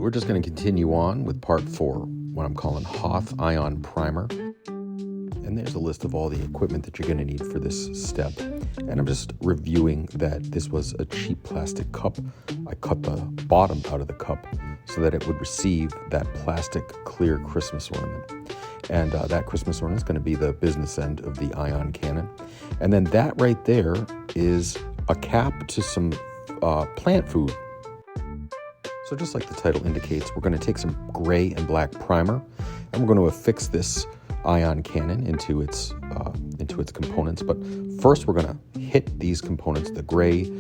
we're just going to continue on with part 4, what I'm calling HOTH Ion Primer. And there's a list of all the equipment that you're going to need for this step. And I'm just reviewing that this was a cheap plastic cup. I cut the bottom out of the cup so that it would receive that plastic clear Christmas ornament. And that Christmas ornament is going to be the business end of the ion cannon. And then that right there is a cap to some plant food. So just like the title indicates, we're going to take some gray and black primer, and we're going to affix this ion cannon into its components. But first, we're going to hit these components. The gray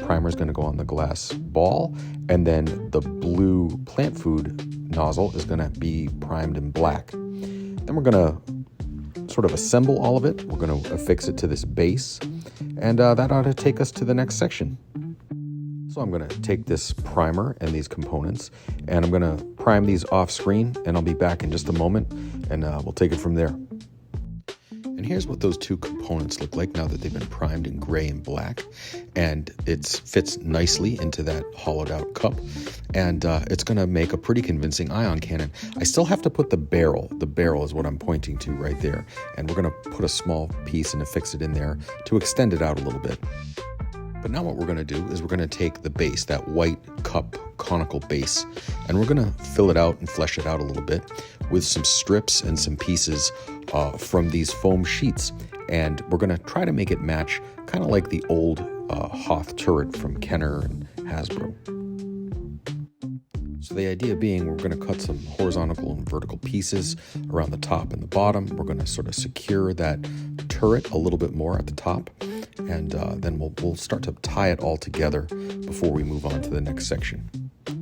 primer is going to go on the glass ball, and then the blue plant food nozzle is going to be primed in black. Then we're going to sort of assemble all of it. We're going to affix it to this base, and that ought to take us to the next section. So I'm going to take this primer and these components, and I'm going to prime these off screen, and I'll be back in just a moment, and we'll take it from there. And here's what those two components look like now that they've been primed in gray and black, and it fits nicely into that hollowed out cup, and it's going to make a pretty convincing ion cannon. I still have to put the barrel is what I'm pointing to right there, and we're going to put a small piece and affix it in there to extend it out a little bit. But now what we're going to do is we're going to take the base, that white cup conical base, and we're going to fill it out and flesh it out a little bit with some strips and some pieces from these foam sheets. And we're going to try to make it match kind of like the old HOTH turret from Kenner and Hasbro. So the idea being we're going to cut some horizontal and vertical pieces around the top and the bottom. We're going to sort of secure that turret a little bit more at the top, and then we'll start to tie it all together before we move on to the next section,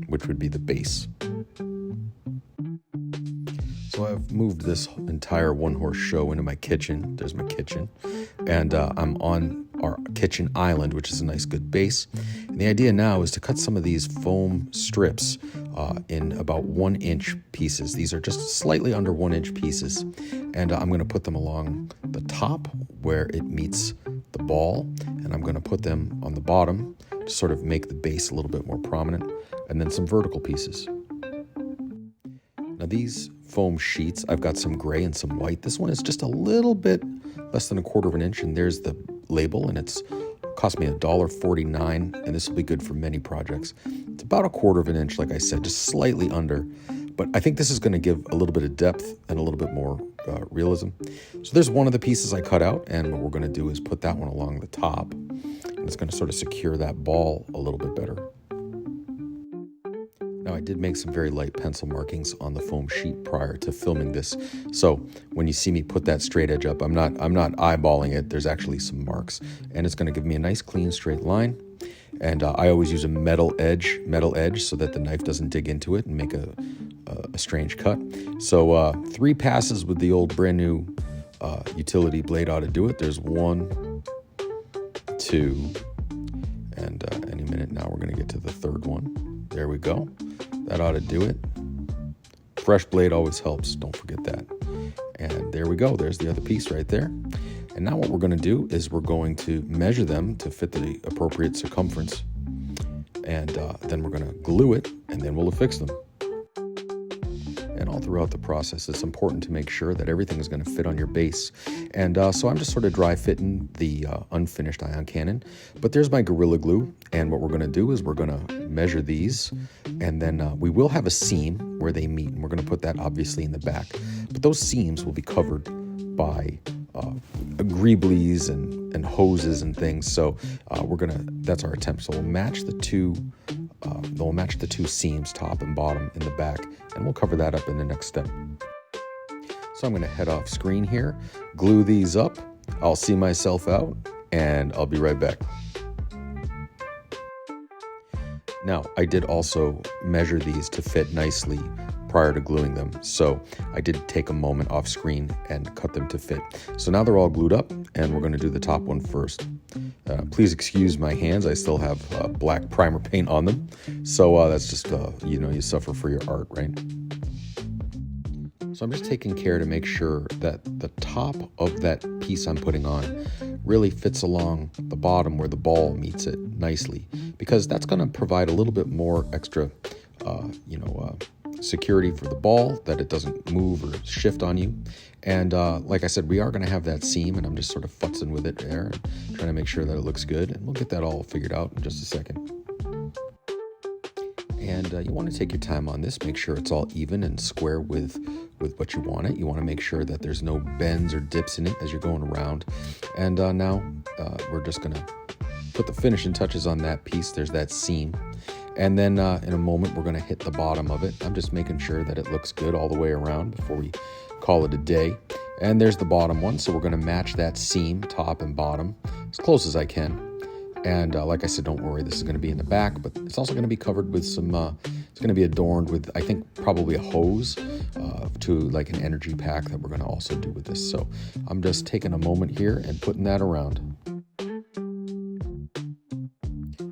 which would be the base. So I've moved this entire one-horse show into my kitchen. There's my kitchen, and I'm on our kitchen island, which is a nice good base. And the idea now is to cut some of these foam strips in about 1-inch pieces. These are just slightly under 1-inch pieces, and I'm going to put them along the top where it meets the ball, and I'm going to put them on the bottom to sort of make the base a little bit more prominent, and then some vertical pieces. Now these foam sheets, I've got some gray and some white. This one is just a little bit less than 1/4 of an inch, and there's the label, and it's cost me $1.49, and this will be good for many projects. It's about 1/4 of an inch, like I said, just slightly under, but I think this is going to give a little bit of depth and a little bit more realism. So there's one of the pieces I cut out, and what we're going to do is put that one along the top, and it's going to sort of secure that ball a little bit better. Now, I did make some very light pencil markings on the foam sheet prior to filming this, so when you see me put that straight edge up, I'm not eyeballing it. There's actually some marks, and it's going to give me a nice clean straight line. And I always use a metal edge so that the knife doesn't dig into it and make a strange cut. So 3 passes with the old brand new utility blade ought to do it. There's 1, 2, and any minute now we're going to get to the 3rd one. There we go. That ought to do it. Fresh blade always helps. Don't forget that. And there we go. There's the other piece right there. And now what we're going to do is we're going to measure them to fit the appropriate circumference. And then we're going to glue it, and then we'll affix them. And all throughout the process, it's important to make sure that everything is going to fit on your base. And so I'm just sort of dry fitting the unfinished ion cannon. But there's my Gorilla Glue. And what we're going to do is we're going to measure these. And then we will have a seam where they meet. And we're going to put that obviously in the back. But those seams will be covered by greeblies and hoses and things. So that's our attempt. So we'll match the two seams, top and bottom, in the back, and we'll cover that up in the next step. So I'm going to head off screen here, glue these up. I'll see myself out, and I'll be right back. Now, I did also measure these to fit nicely prior to gluing them. So I did take a moment off screen and cut them to fit. So now they're all glued up, and we're going to do the top one first. Please excuse my hands. I still have black primer paint on them. So that's just, you suffer for your art, right? So I'm just taking care to make sure that the top of that piece I'm putting on really fits along the bottom where the ball meets it nicely, because that's going to provide a little bit more extra security for the ball, that it doesn't move or shift on you. And like I said, we are going to have that seam, and I'm just sort of futzing with it there and trying to make sure that it looks good. And we'll get that all figured out in just a second. And you want to take your time on this, make sure it's all even and square with what you want it. You want to make sure that there's no bends or dips in it as you're going around. And now we're just going to put the finishing touches on that piece. There's that seam. And then in a moment, we're going to hit the bottom of it. I'm just making sure that it looks good all the way around before we call it a day. And there's the bottom one. So we're going to match that seam, top and bottom, as close as I can. And like I said, don't worry, this is going to be in the back, but it's also going to be covered with some, it's going to be adorned with, I think, probably a hose to like an energy pack that we're going to also do with this. So I'm just taking a moment here and putting that around.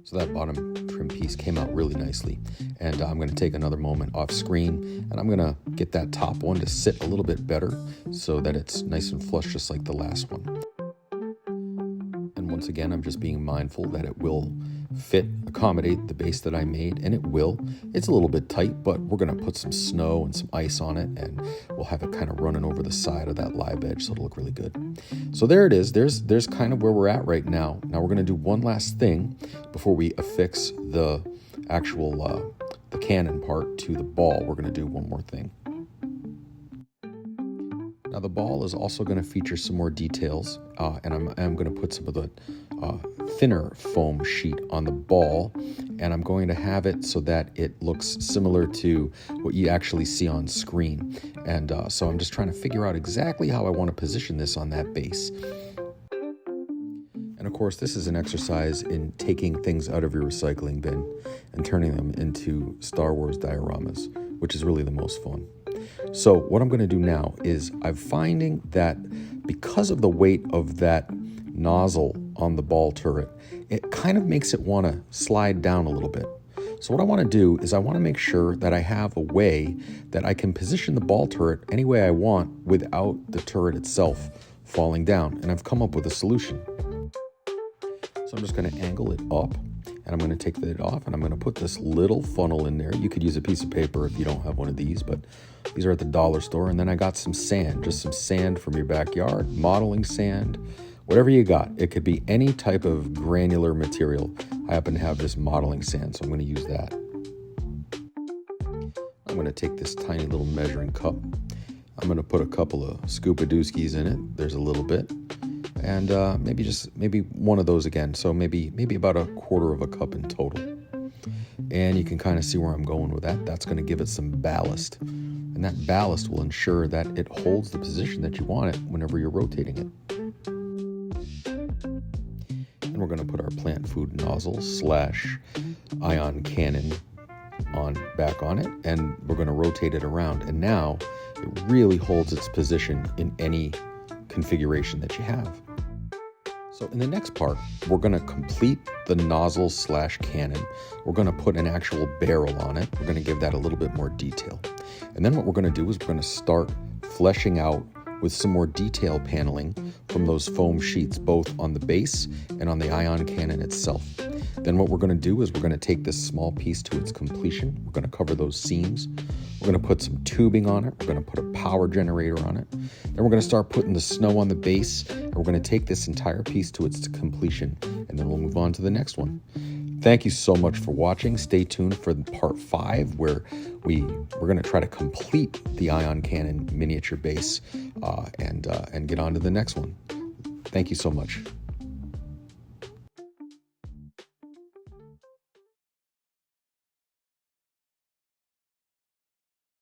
So that bottom trim piece came out really nicely. And I'm going to take another moment off screen, and I'm going to get that top one to sit a little bit better so that it's nice and flush, just like the last one. Once again, I'm just being mindful that it will accommodate the base that I made, and it will. It's a little bit tight, but we're going to put some snow and some ice on it, and we'll have it kind of running over the side of that live edge, so it'll look really good. So there it is. There's kind of where we're at right now. Now we're going to do one last thing before we affix the actual the cannon part to the ball. We're going to do one more thing. Now the ball is also going to feature some more details, and I'm going to put some of the thinner foam sheet on the ball, and I'm going to have it so that it looks similar to what you actually see on screen. And so I'm just trying to figure out exactly how I want to position this on that base. And of course, this is an exercise in taking things out of your recycling bin and turning them into Star Wars dioramas, which is really the most fun. So what I'm going to do now is I'm finding that because of the weight of that nozzle on the ball turret, it kind of makes it want to slide down a little bit. So what I want to do is I want to make sure that I have a way that I can position the ball turret any way I want without the turret itself falling down. And I've come up with a solution. So I'm just going to angle it up, and I'm going to take it off, and I'm going to put this little funnel in there. You could use a piece of paper if you don't have one of these, but these are at the dollar store. And then I got some sand, just some sand from your backyard, modeling sand, whatever you got. It could be any type of granular material. I happen to have this modeling sand, so I'm going to use that. I'm going to take this tiny little measuring cup. I'm going to put a couple of scuba dooskies in it. There's a little bit. And maybe one of those again. So maybe about a quarter of a cup in total. And you can kind of see where I'm going with that. That's going to give it some ballast. And that ballast will ensure that it holds the position that you want it whenever you're rotating it. And we're going to put our plant food nozzle / ion cannon back on it. And we're going to rotate it around. And now it really holds its position in any configuration that you have. So in the next part, we're going to complete the nozzle / cannon. We're going to put an actual barrel on it. We're going to give that a little bit more detail. And then what we're going to do is we're going to start fleshing out with some more detail paneling from those foam sheets, both on the base and on the ion cannon itself. Then what we're going to do is we're going to take this small piece to its completion. We're going to cover those seams. We're going to put some tubing on it. We're going to put a power generator on it. Then we're going to start putting the snow on the base, and we're going to take this entire piece to its completion, and then we'll move on to the next one. Thank you so much for watching. Stay tuned for part 5, where we're going to try to complete the ion cannon miniature base and get on to the next one. Thank you so much.